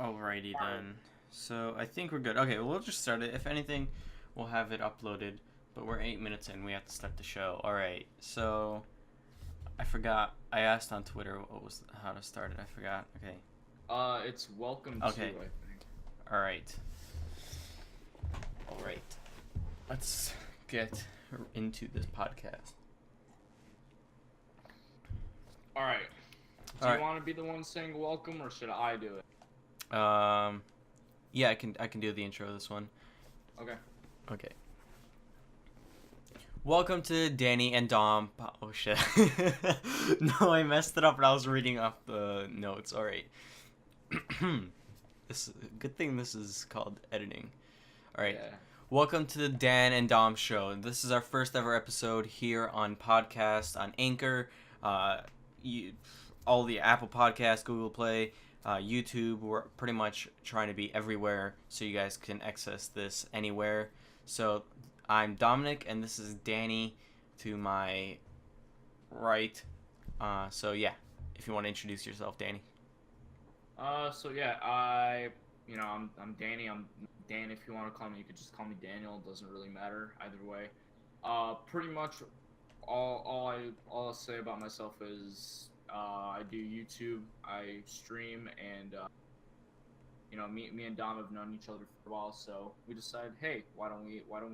Alrighty Alright. then. So I think we're good. Okay, well, we'll just start it. If anything, we'll have it uploaded. But we're 8 minutes in. We have to start the show. All right. So I forgot. I asked on Twitter what was how to start it. I forgot. Okay. It's welcome to, Okay. I think. All right. All right. Let's get into this podcast. Alright. Do All you right. want to be the one saying welcome, or should I do it? Yeah, I can do the intro of this one. Okay. Okay. Welcome to Danny and Dom. Oh shit. No, I messed it up and I was reading off the notes. All right. This good thing this is called editing. All right. Yeah. Welcome to the Dan and Dom show. This is our first ever episode here on podcast on Anchor, all the Apple Podcasts, Google Play, YouTube. We're pretty much trying to be everywhere so you guys can access this anywhere. So I'm Dominic and this is Danny to my right. So yeah, if you want to introduce yourself, Danny. I'm Danny. I'm Dan. If you want to call me, you could just call me Daniel. It doesn't really matter either way. Pretty much all I'll say about myself is I do YouTube, I stream, and me and Dom have known each other for a while, so we decided, hey, why don't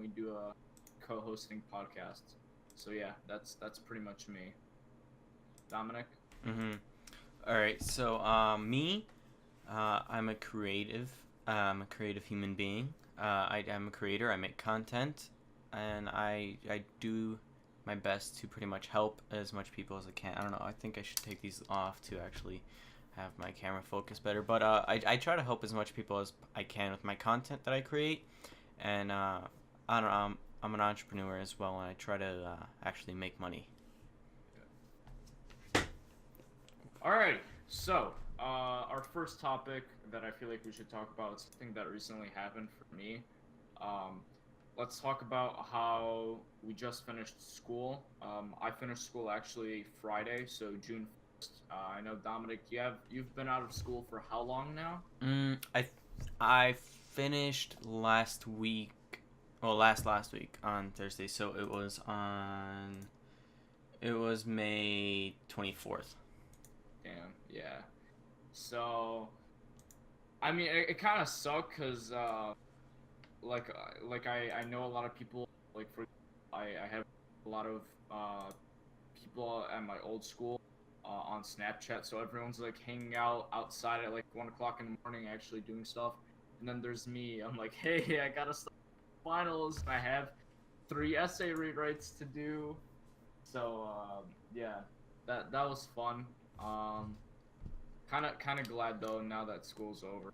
we do a co-hosting podcast? So yeah, that's pretty much me. Dominic. Mm-hmm. All right. So me, I'm a creative. I'm a creative human being. I am a creator. I make content, and I do my best to pretty much help as much people as I can. I don't know. I think I should take these off to actually have my camera focus better. But I try to help as much people as I can with my content that I create, and I don't know. I'm an entrepreneur as well, and I try to actually make money. Alright, so our first topic that I feel like we should talk about is something that recently happened for me. Um, let's talk about how we just finished school. I finished school actually Friday, so June 1st. I know Dominic, you've been out of school for how long now? I finished last week. Well, last week on Thursday, so it was May 24th. Damn, yeah. So, I mean, it kind of sucked because I know a lot of people, I have a lot of people at my old school on Snapchat, so everyone's like hanging out outside at like 1 o'clock in the morning actually doing stuff, and then there's me. I'm like, hey, I gotta start finals. I have 3 essay rewrites to do. So yeah, that was fun. um kind of glad though now that school's over.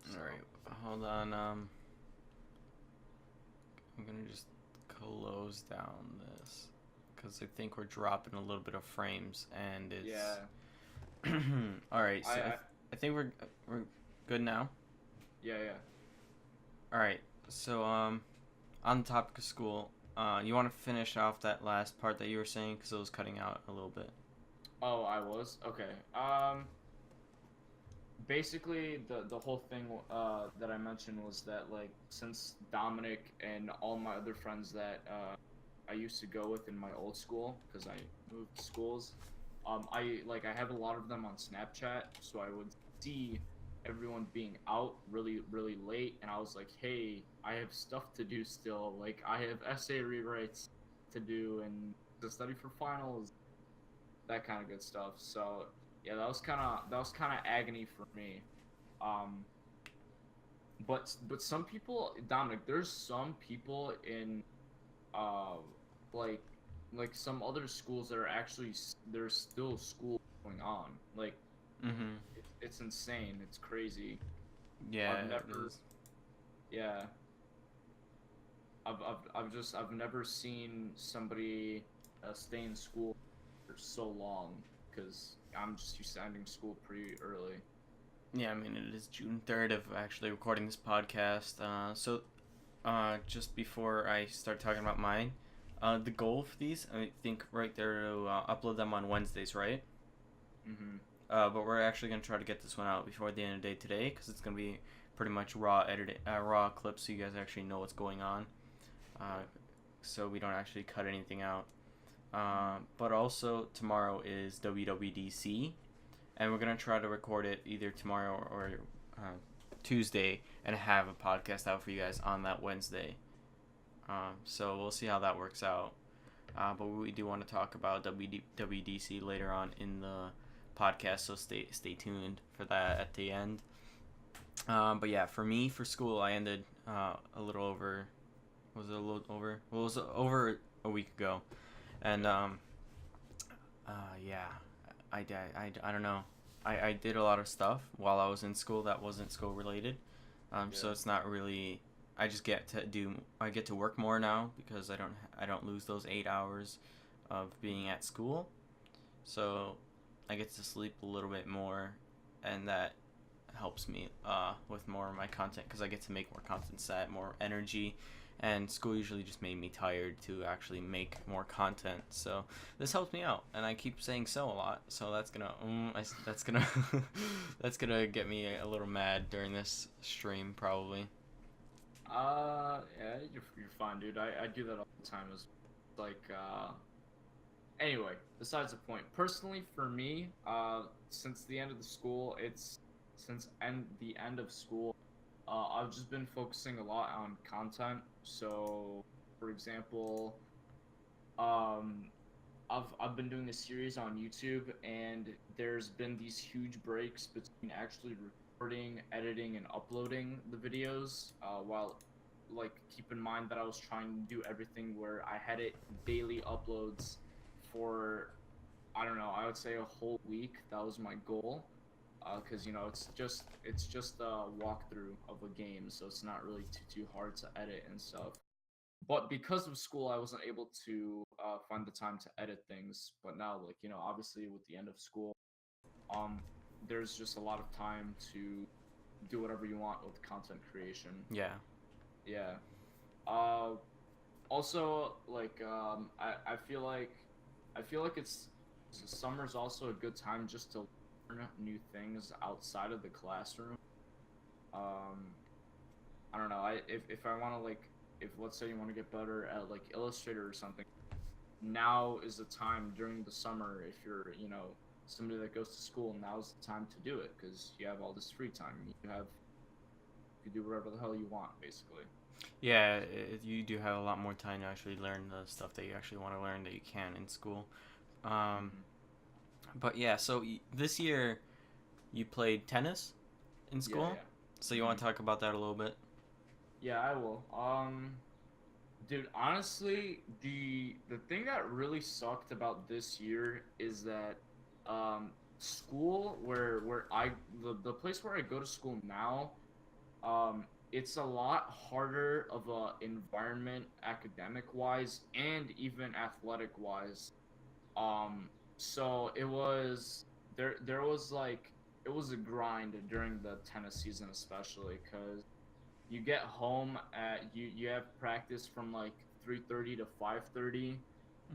So. All right, hold on. I'm gonna just close down this because I think we're dropping a little bit of frames, and it's Yeah. all right. So I I think we're good now. yeah. All right. So on the topic of school, you want to finish off that last part that you were saying because it was cutting out a little bit. Oh, I was okay. Basically the whole thing that I mentioned was that, like, since Dominic and all my other friends that I used to go with in my old school, because I moved schools, I have a lot of them on Snapchat, so I would see everyone being out really really late, and I was like, hey, I have stuff to do still. Like, I have essay rewrites to do and to study for finals, that kind of good stuff. So yeah, that was kind of agony for me. Um, but some people, Dominic, there's some people in uh like some other schools that are actually there's still school going on. Like, Mm-hmm. it's insane. It's crazy. Yeah, I've it never is. yeah. I've never seen somebody stay in school for so long, because I'm just used to ending school pretty early. Yeah, I mean, it is June 3rd of actually recording this podcast. Just before I start talking about mine, the goal for these, I think right there to upload them on Wednesdays, right? Mm-hmm. but we're actually gonna try to get this one out before the end of the day today because it's gonna be pretty much raw edited, raw clips, so you guys actually know what's going on. So we don't actually cut anything out. But also tomorrow is WWDC, and we're gonna try to record it either tomorrow or Tuesday and have a podcast out for you guys on that Wednesday. So we'll see how that works out. But we do want to talk about WWDC later on in the podcast, so stay tuned for that at the end. But yeah, for me, for school, I ended a little over. Was it a little over? Well, it was over a week ago, and yeah, I don't know. I did a lot of stuff while I was in school that wasn't school related. So it's not really. I just get to work more now because I don't lose those 8 hours of being at school. So I get to sleep a little bit more, and that helps me with more of my content because I get to make more content set, more energy, and school usually just made me tired to actually make more content. So this helps me out, and I keep saying so a lot. So that's gonna that's gonna that's gonna get me a little mad during this stream probably. Yeah, you're fine, dude. I do that all the time. As like, anyway, besides the point. Personally, for me, since the end of the school, the end of school, I've just been focusing a lot on content. So, for example, um, I've been doing a series on YouTube, and there's been these huge breaks between actually recording, editing, and uploading the videos. While, like, keep in mind that I was trying to do everything where I had it daily uploads for, I don't know, I would say a whole week. That was my goal. Because it's just a walkthrough of a game, so it's not really too hard to edit and stuff. But because of school, I wasn't able to find the time to edit things. But now, like, obviously with the end of school, there's just a lot of time to do whatever you want with content creation. Yeah. Yeah. Also, like, I feel like summer's also a good time just to learn new things outside of the classroom. I don't know. If I want to, like, if let's say you want to get better at, like, Illustrator or something, now is the time during the summer. If you're somebody that goes to school, now's the time to do it because you have all this free time. You do whatever the hell you want, basically. Yeah, you do have a lot more time to actually learn the stuff that you actually want to learn that you can in school. But yeah, so this year you played tennis in school. Yeah. So you want to talk about that a little bit? Yeah, I will. Dude, honestly, the thing that really sucked about this year is that school the place where I go to school now, it's a lot harder of a environment academic wise and even athletic wise. So there was like it was a grind during the tennis season, especially because you get home at you have practice from like 3:30 to 5:30,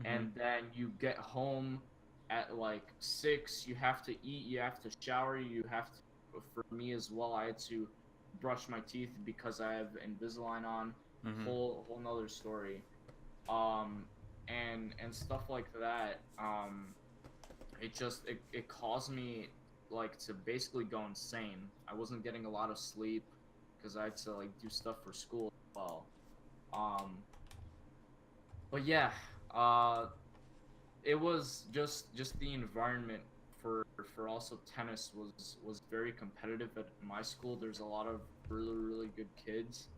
and then you get home at like 6. You have to eat, you have to shower, you have to. For me as well, I had to brush my teeth because I have Invisalign on. Whole nother story. And stuff like that. It caused me like to basically go insane. I wasn't getting a lot of sleep because I had to like do stuff for school as well. But yeah, it was just the environment for also tennis was very competitive at my school. There's a lot of really good kids.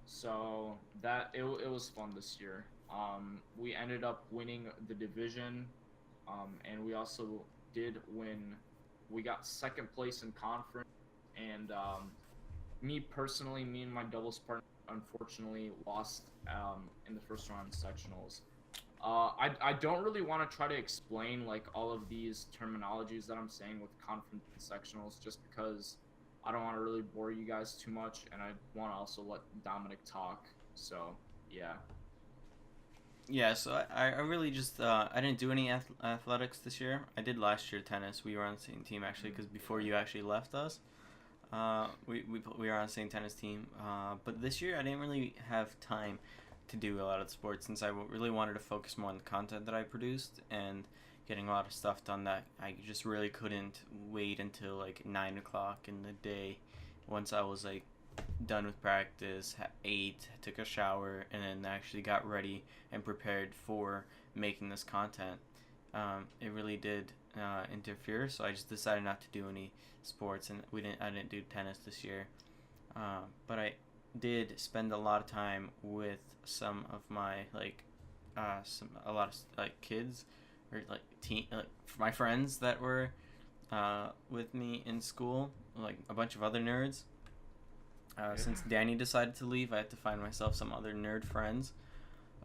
So that it was fun this year. We ended up winning the division, and we also did win. We got second place in conference, and me personally, me and my doubles partner unfortunately lost in the first round sectionals. I don't really want to try to explain like all of these terminologies that I'm saying with conference and sectionals just because I don't want to really bore you guys too much, and I want to also let Dominic talk. So yeah. Yeah, so I really just I didn't do any athletics this year. I did last year tennis. We were on the same team actually because before Yeah. you actually left us, we were on the same tennis team. But this year I didn't really have time to do a lot of the sports since really wanted to focus more on the content that I produced and getting a lot of stuff done that I just really couldn't wait until like 9 o'clock in the day once I was like done with practice, ate, took a shower, and then actually got ready and prepared for making this content. It really did interfere, so I just decided not to do any sports, and I didn't do tennis this year. But I did spend a lot of time with some of my a lot of like kids or like my friends that were with me in school, like a bunch of other nerds. Yeah. Since Danny decided to leave, I had to find myself some other nerd friends.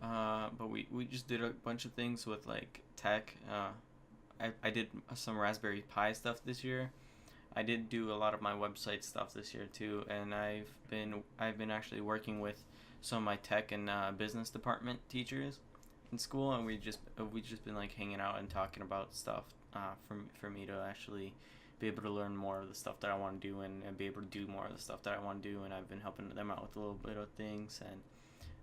But we just did a bunch of things with like tech. I did some Raspberry Pi stuff this year. I did do a lot of my website stuff this year too, and I've been actually working with some of my tech and business department teachers in school, and we just been like hanging out and talking about stuff for me to actually be able to learn more of the stuff that I want to do and be able to do more of the stuff that I want to do, and I've been helping them out with a little bit of things, and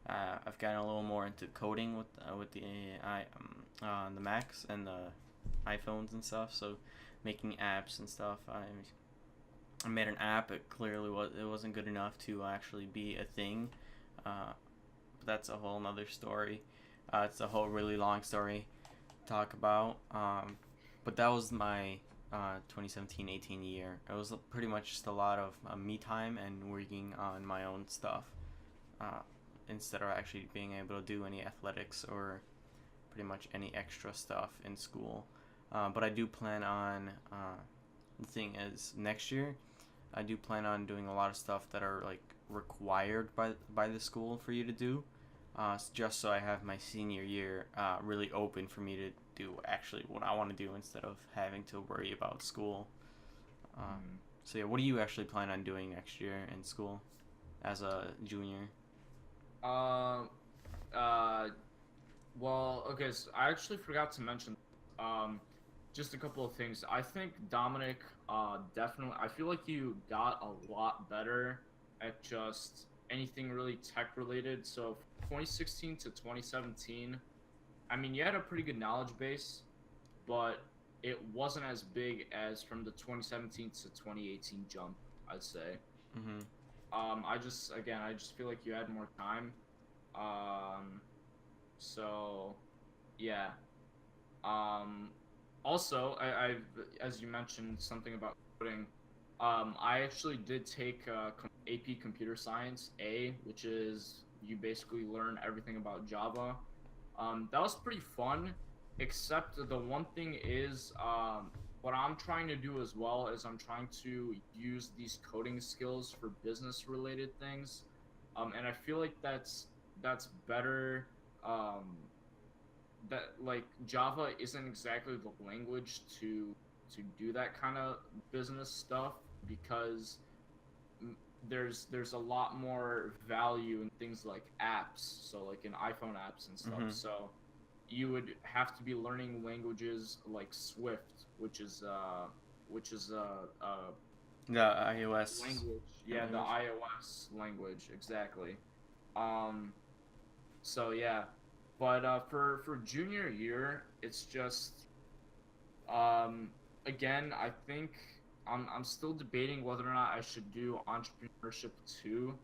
I've gotten a little more into coding with the Macs and the iPhones and stuff. So making apps and stuff. I made an app. It wasn't good enough to actually be a thing. But that's a whole nother story. It's a whole really long story to talk about. But that was my 2017-18 year. It was pretty much just a lot of me time and working on my own stuff uh, instead of actually being able to do any athletics or pretty much any extra stuff in school. But I do plan on, the thing is, next year, I do plan on doing a lot of stuff that are like required by the school for you to do, just so I have my senior year really open for me to do actually what I want to do instead of having to worry about school. Uh, Mm. so yeah, what do you actually plan on doing next year in school as a junior? Um. Uh. Well, okay. So I actually forgot to mention, um, just a couple of things. I think Dominic, definitely. I feel like you got a lot better at just anything really tech related. So, 2016 to 2017, I mean, you had a pretty good knowledge base, but it wasn't as big as from the 2017 to 2018 jump, I'd say. Mm-hmm. I just feel like you had more time. Um, so yeah. Um, Also, I've as you mentioned something about coding. I actually did take AP Computer Science A, which is you basically learn everything about Java. That was pretty fun, except the one thing is, what I'm trying to do as well is I'm trying to use these coding skills for business related things, and I feel like that's better. Um, that like Java isn't exactly the language to do that kind of business stuff because mm, there's a lot more value in things like apps, so like in iPhone apps and stuff. Mm-hmm. So you would have to be learning languages like Swift, which is The iOS language. Yeah, the language. iOS language exactly. Um, so yeah, but for junior year, it's just um, again, I think I'm still debating whether or not I should do entrepreneurship two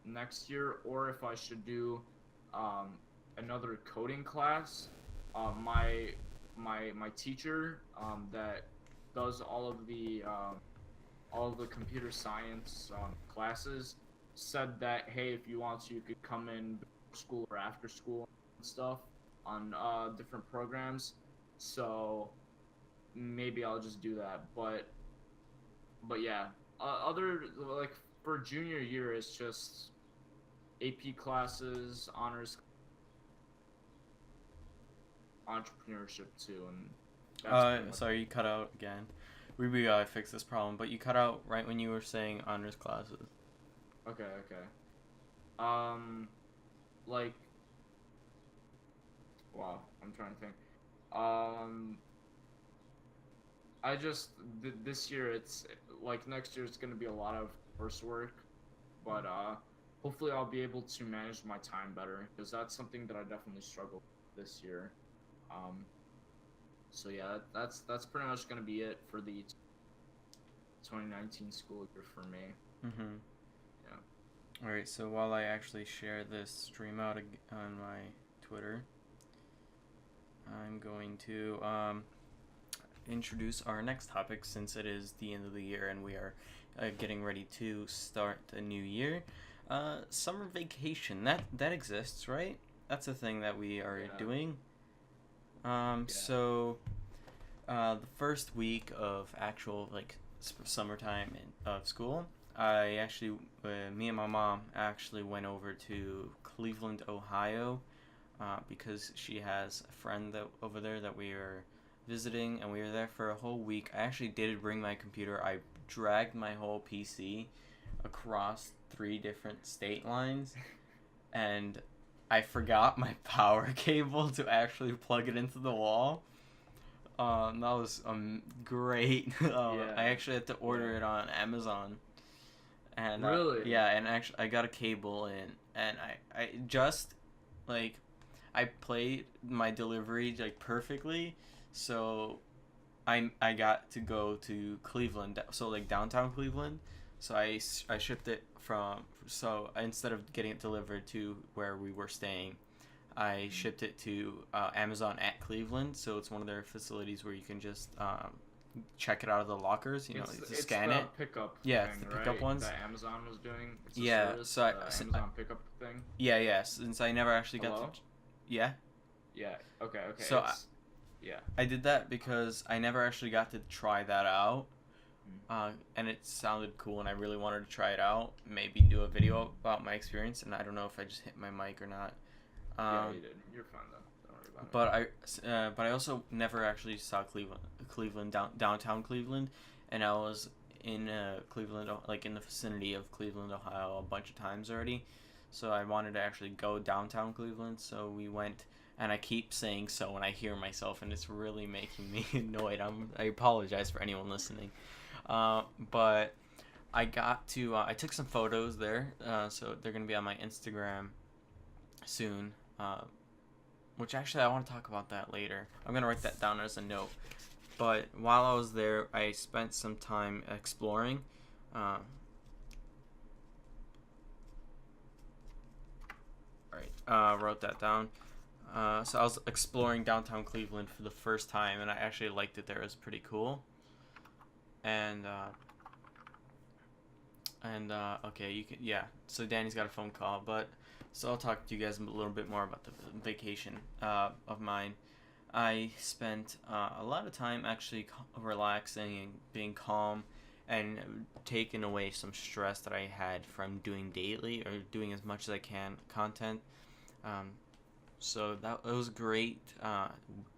next year, or if I should do um, another coding class. My teacher that does all of the computer science classes said that hey, if you want to, you could come in before school or after school and stuff on different programs. So maybe I'll just do that. But yeah, other like for junior year, it's just AP classes, honors, entrepreneurship too, and that's pretty much Sorry, you cut out again. We gotta fix this problem, but you cut out right when you were saying honors classes. okay. Okay. Um, like Wow, I'm trying to think. Um, I just this year it's like next year it's gonna be a lot of coursework, but hopefully I'll be able to manage my time better because that's something that I definitely struggled with this year. Um, so yeah, that's pretty much gonna be it for the 2019 school year for me. Mm-hmm. Yeah. All right. So while I actually share this stream out on my Twitter, I'm going to introduce our next topic since it is the end of the year and we are getting ready to start a new year. Summer vacation that exists, right? That's a thing that we are Yeah. doing. Yeah. So the first week of actual like summertime of school, I actually, me and my mom actually went over to Cleveland, Ohio, because she has a friend that over there that we are visiting, and we were there for a whole week. I actually did bring my computer. I dragged my whole PC across 3 different state lines, and I forgot my power cable to actually plug it into the wall. That was great. Yeah. I actually had to order Yeah. it on Amazon, and Really? yeah, and actually I got a cable in, and I just like I played my delivery like perfectly, so I got to go to Cleveland, so like downtown Cleveland. So I shipped it from, so instead of getting it delivered to where we were staying, I shipped it to Amazon at Cleveland. So it's one of their facilities where you can just check it out of the lockers, It's scan the it. pickup Yeah, it's thing, the pickup right? ones. That Amazon was doing. It's a Yeah, service, so the Amazon pickup thing. yeah, since I never actually got Hello? to, yeah. Yeah. Okay. Okay. So Yeah. I did that because I never actually got to try that out, Mm. and it sounded cool, and I really wanted to try it out. Maybe do a video about my experience, and I don't know if I just hit my mic or not. Yeah, you did. You're fine though. Don't worry about But I also never actually saw Cleveland downtown Cleveland, and I was in Cleveland, like in the vicinity of Cleveland, Ohio, a bunch of times already. So I wanted to actually go downtown Cleveland, so we went. And I keep saying so when I hear myself, and it's really making me annoyed. I apologize for anyone listening, but I took some photos there, so they're gonna be on my Instagram soon. Which actually I want to talk about that later. I'm gonna write that down as a note. But while I was there, I spent some time exploring. Wrote that down. So I was exploring downtown Cleveland for the first time, and I actually liked it there. It was pretty cool. And okay, you can, yeah. So Danny's got a phone call, but so I'll talk to you guys a little bit more about the vacation of mine. I spent a lot of time actually relaxing and being calm, and taking away some stress that I had from doing daily or doing as much as I can content. Um, so that it was a great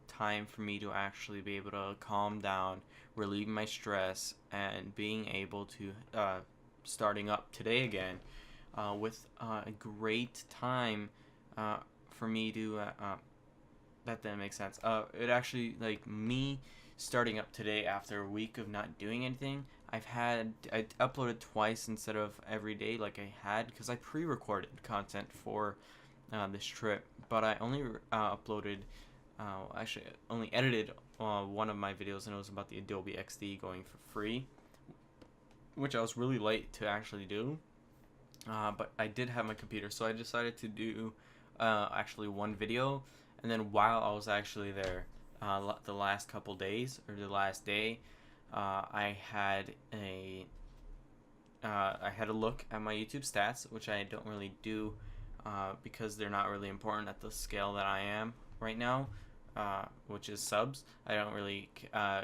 time for me to actually be able to calm down, relieve my stress, and being able to starting up today again with a great time for me to that didn't make sense. It actually, like, me starting up today after a week of not doing anything. I uploaded twice instead of every day like I had, because I pre-recorded content for this trip, but I only uploaded actually only edited one of my videos, and it was about the Adobe XD going for free, which I was really late to actually do. But I did have my computer, so I decided to do actually one video. And then while I was actually there, the last couple days or the last day, I had a look at my YouTube stats, which I don't really do because they're not really important at the scale that I am right now, which is subs. I don't really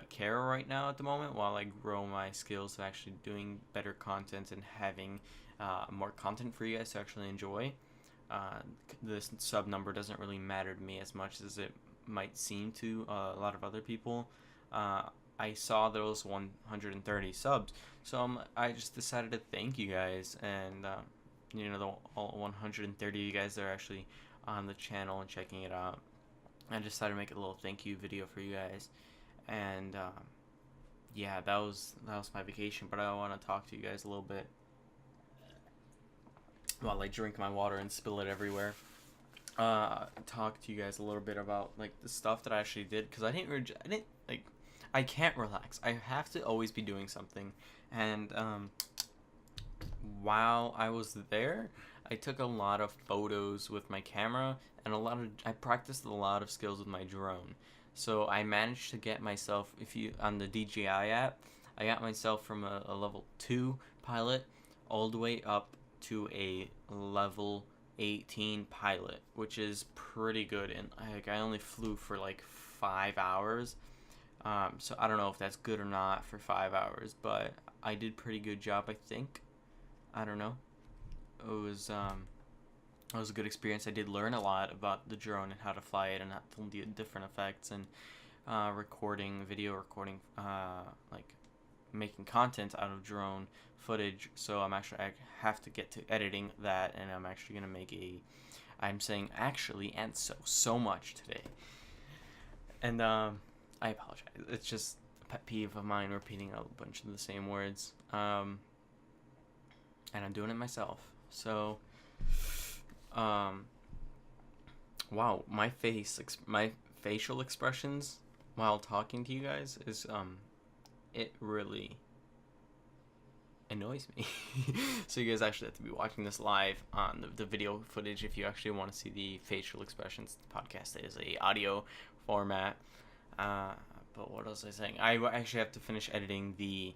care right now at the moment while I grow my skills of actually doing better content and having more content for you guys to actually enjoy. This sub number doesn't really matter to me as much as it might seem to a lot of other people. I saw those 130 subs, so I just decided to thank you guys, and the all 130 of you guys that are actually on the channel and checking it out. I decided to make a little thank you video for you guys, and yeah, that was my vacation. But I want to talk to you guys a little bit while I drink my water and spill it everywhere. Talk to you guys a little bit about like the stuff that I actually did because I didn't like I can't relax. I have to always be doing something, and while I was there, I took a lot of photos with my camera and I practiced a lot of skills with my drone. So I managed to get myself if you on the DJI app, I got myself from a level 2 pilot all the way up to a level 18 pilot, which is pretty good and I only flew for like 5 hours. So I don't know if that's good or not for 5 hours, but I did pretty good job, I think. I don't know. It was it was a good experience. I did learn a lot about the drone and how to fly it and the different effects and video recording, like making content out of drone footage. So I have to get to editing that, and I'm actually gonna make a. I'm saying actually and so much today, and I apologize. It's just a pet peeve of mine repeating a bunch of the same words. And I'm doing it myself. So, um, wow, my facial expressions while talking to you guys is it really annoys me. So you guys actually have to be watching this live on the video footage if you actually want to see the facial expressions. The podcast is a audio format. Uh, but what else was I saying? I actually have to finish editing the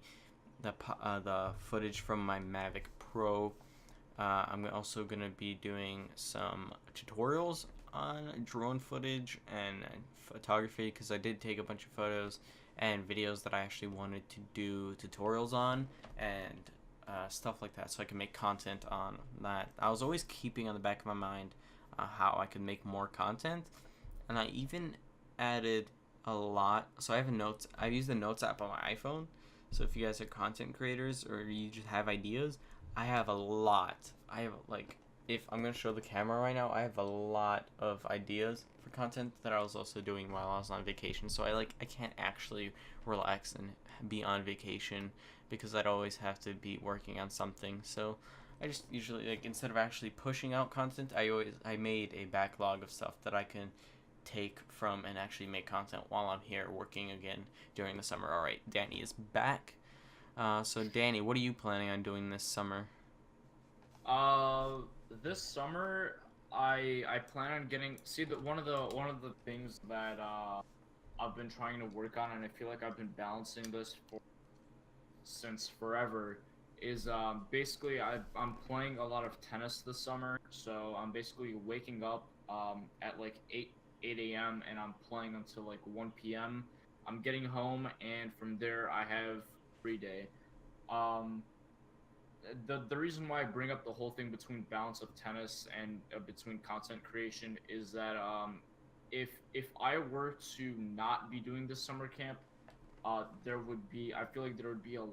footage from my Mavic Pro. I'm also gonna be doing some tutorials on drone footage and photography because I did take a bunch of photos and videos that I actually wanted to do tutorials on and stuff like that, so I can make content on that. I was always keeping on the back of my mind how I could make more content, and I even added a lot. So I have a notes. I use the Notes app on my iPhone. So if you guys are content creators or you just have ideas, I have a lot. I have like if I'm gonna show the camera right now, I have a lot of ideas for content that I was also doing while I was on vacation. So I can't actually relax and be on vacation because I'd always have to be working on something. So I just usually like instead of actually pushing out content, I made a backlog of stuff that I can take from and actually make content while I'm here working again during the summer. All right, Danny is back. So Danny, what are you planning on doing this summer? Uh, this summer, I plan on getting see that one of the things that I've been trying to work on, and I feel like I've been balancing this for since forever. Is basically I'm playing a lot of tennis this summer, so I'm basically waking up at like 8 a.m. and I'm playing until like 1 p.m. I'm getting home, and from there I have free day. Um, the reason why I bring up the whole thing between balance of tennis and between content creation is that if I were to not be doing this summer camp, there would be I feel like there would be um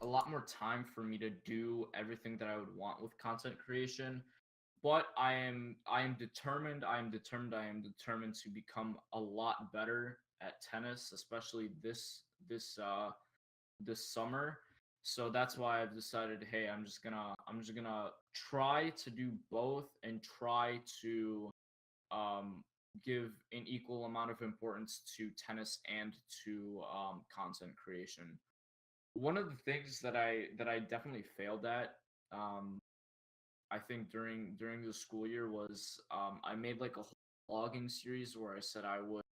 a lot more time for me to do everything that I would want with content creation. But I am determined to become a lot better at tennis, especially this summer. So that's why I've decided, hey, I'm just gonna try to do both and try to um, give an equal amount of importance to tennis and to content creation. One of the things that I definitely failed at, um, I think during the school year was I made like a whole vlogging series where I said I would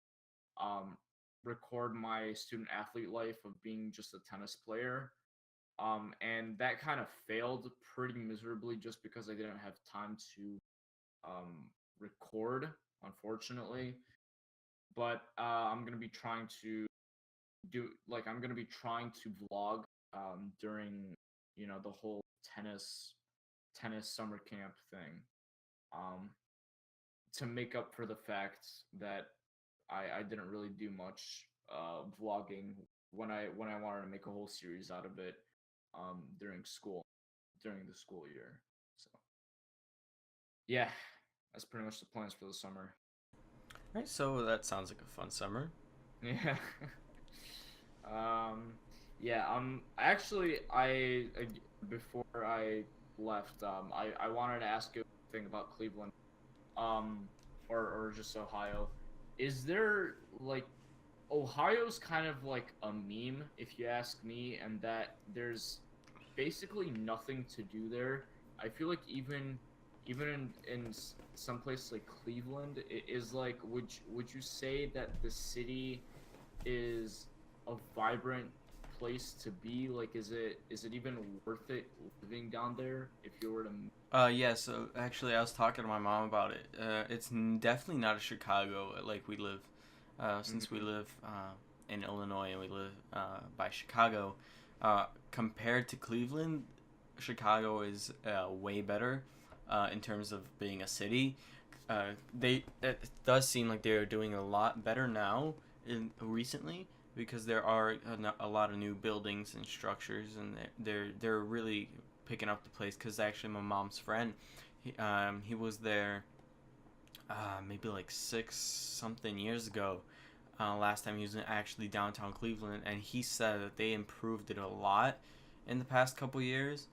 um, record my student athlete life of being just a tennis player. And that kind of failed pretty miserably just because I didn't have time to um, record, unfortunately. But I'm gonna be trying to vlog during the whole tennis summer camp thing, um, to make up for the fact that I didn't really do much vlogging when I wanted to make a whole series out of it during the school year. So yeah, that's pretty much the plans for the summer. Right, so that sounds like a fun summer. Yeah. um, yeah. Actually, before I left, I wanted to ask you a thing about Cleveland, um, or just Ohio. Is there like Ohio's kind of like a meme, if you ask me, and that there's basically nothing to do there. I feel like even in some places like Cleveland, it is like would you say that the city is a vibrant place to be? Like, is it even worth it living down there if you were to? Yeah, so actually, I was talking to my mom about it. It's definitely not a Chicago like we live, since we Mhm. live in Illinois and we live by Chicago. Compared to Cleveland, Chicago is way better in terms of being a city. It does seem like they're doing a lot better now in recently because there are a lot of new buildings and structures, and they're really picking up the place. Because actually, my mom's friend, he was there maybe like 6 something years ago. Last time he was in actually downtown Cleveland, and he said that they improved it a lot in the past couple years.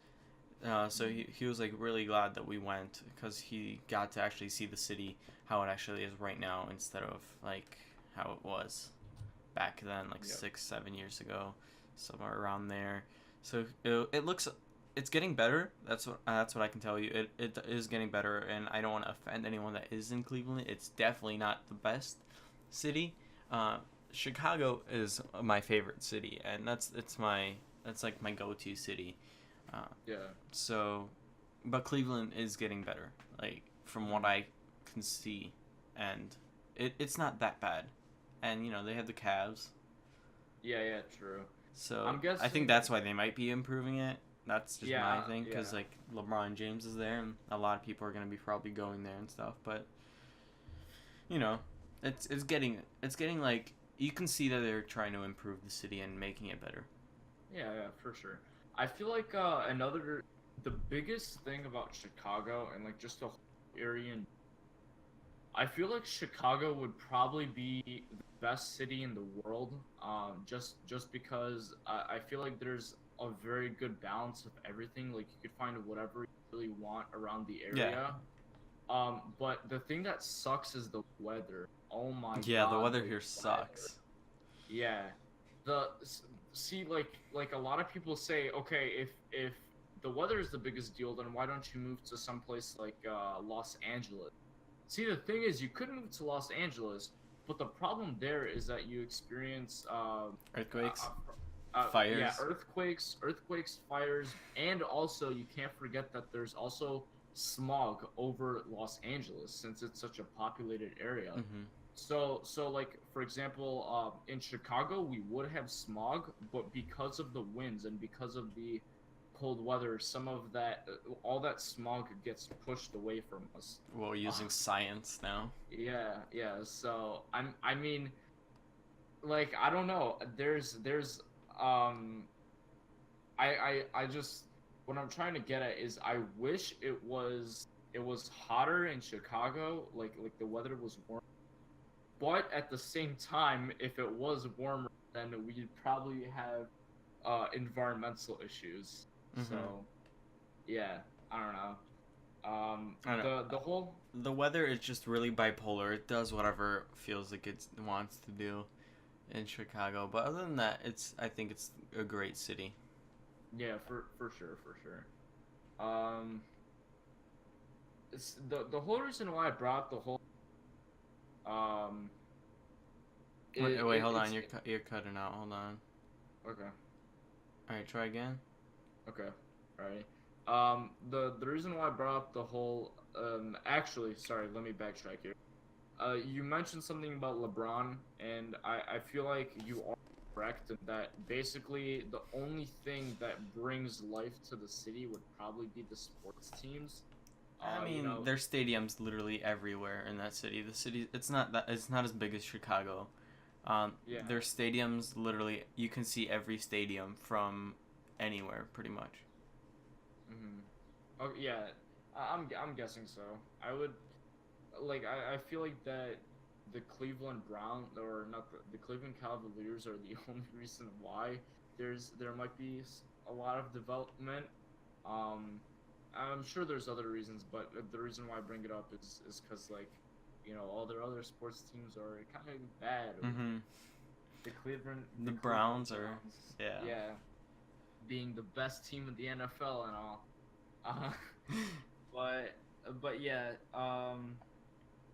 So he was like really glad that we went because he got to actually see the city how it actually is right now instead of like how it was back then, like Yep. 6 7 years ago, somewhere around there. So it looks it's getting better. That's what I can tell you. It is getting better, and I don't want to offend anyone that is in Cleveland. It's definitely not the best city. Uh, Chicago is my favorite city, and that's like my go-to city. Uh, Yeah. so, but Cleveland is getting better, like from what Mhm. I can see, and it's not that bad. And they have the Cavs, Yeah. Yeah. True. so I'm I think guessing. that's why they might be improving it. That's just my Yeah. thing, because Yeah. like LeBron James is there, and a lot of people are gonna be probably going there and stuff. But you know, it's getting like you can see that they're trying to improve the city and making it better. Yeah, yeah, for sure. I feel like the biggest thing about Chicago and like just the whole area, I feel like Chicago would probably be the best city in the world. Just because I feel like there's a very good balance of everything. Like you could find whatever you really want around the Yeah, area. But the thing that sucks is the weather. Oh my yeah. The God, weather the here weather. sucks. Yeah. The see like a lot of people say, okay, if the weather is the biggest deal, then why don't you move to some place like Los Angeles? See, the thing is, you could move to Los Angeles, but the problem there is that you experience Earthquakes, yeah, fires. earthquakes, fires, and also you can't forget that there's also smog over Los Angeles since it's such a populated area. Mm-hmm. So like for example, in Chicago we would have smog, but because of the winds and because of the cold weather, some of that all that smog gets pushed away from us. Well, we're Uh, using science now. yeah, yeah. So I mean, like I don't know. There's um I just what I'm trying to get at is I wish it was hotter in Chicago, like the weather was warm. But at the same time, if it was warmer, then we'd probably have environmental issues. Mm-hmm. So yeah, I don't know. I don't know. The whole The weather is just really bipolar. It does whatever it feels like it wants to do in Chicago. But other than that, I think it's a great city. yeah, for sure, for sure. Um, it's the whole reason why I brought up the whole um Wait, hold on. it's You're cutting out. Hold on. okay. All right, try again. Okay. Alright. The reason why I brought up the whole actually, sorry, let me backtrack here. You mentioned something about LeBron, and I feel like you are correct in that basically the only thing that brings life to the city would probably be the sports teams. I You mean, know, there's stadiums literally everywhere in that city. The city, it's not as big as Chicago. yeah. There's stadiums literally. You can see every stadium from anywhere, pretty much. Mm-hmm. Oh yeah, I'm guessing so. I would. like I feel like that the Cleveland Brown or not the Cleveland Cavaliers are the only reason why there might be a lot of development. Um, I'm sure there's other reasons, but the reason why I bring it up is because like, all their other sports teams are kind of bad. Mm-hmm. The The Cleveland Browns are, Browns, yeah. yeah, being the best team in the NFL and all. Uh, but yeah,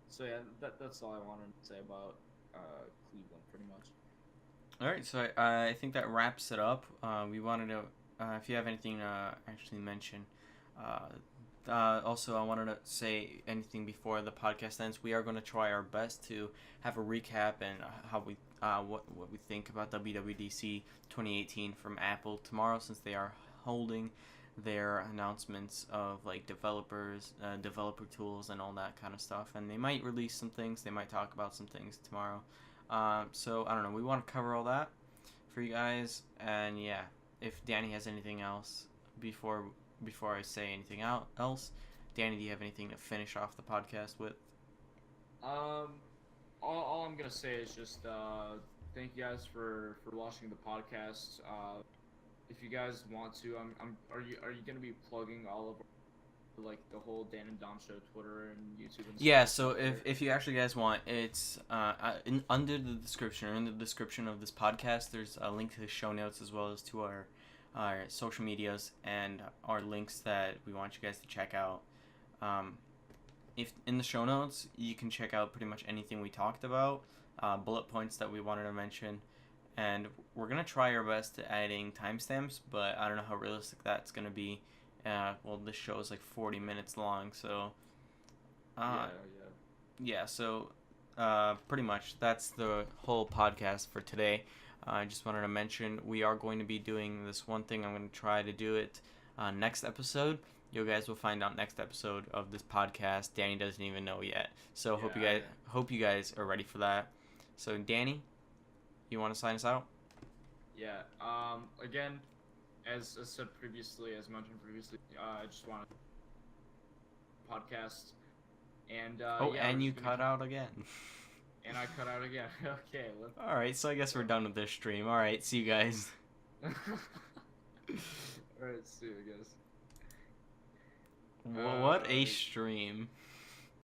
so yeah, that's all I wanted to say about Cleveland, pretty much. All right, so I think that wraps it up. We wanted to, if you have anything to actually mention, also I wanted to say anything before the podcast ends. We are going to try our best to have a recap and how we, what we think about WWDC 2018 from Apple tomorrow, since they are holding their announcements of like developers, developer tools, and all that kind of stuff. And they might release some things. They might talk about some things tomorrow. So I don't know. We want to cover all that for you guys, and yeah, if Danny has anything else before I say anything else, Danny, do you have anything to finish off the podcast with? Um, all I'm gonna say is just thank you guys for watching the podcast. If you guys want to, are you gonna be plugging all of like the whole Dan and Dom show Twitter and YouTube and Yeah, stuff? so if you actually guys want, it's under the description, or in the description of this podcast, there's a link to the show notes as well as to our social medias and our links that we want you guys to check out. If in the show notes, you can check out pretty much anything we talked about, bullet points that we wanted to mention, and we're gonna try our best to adding timestamps, but I don't know how realistic that's gonna be. Well, this show is like 40 minutes long, so Yeah. yeah, so pretty much that's the whole podcast for today. I just wanted to mention we are going to be doing this one thing. I'm going to try to do it next episode. You guys will find out next episode of this podcast. Danny doesn't even know yet, so hope you guys are ready for that. So Danny, you want to sign us out? Yeah. Again, as said previously, as mentioned previously, I just want to podcast. And yeah, and you cut out again. And I cut out again. Okay. All right, so I guess we're done with this stream. All right, see you guys. All right, see you guys. What a stream.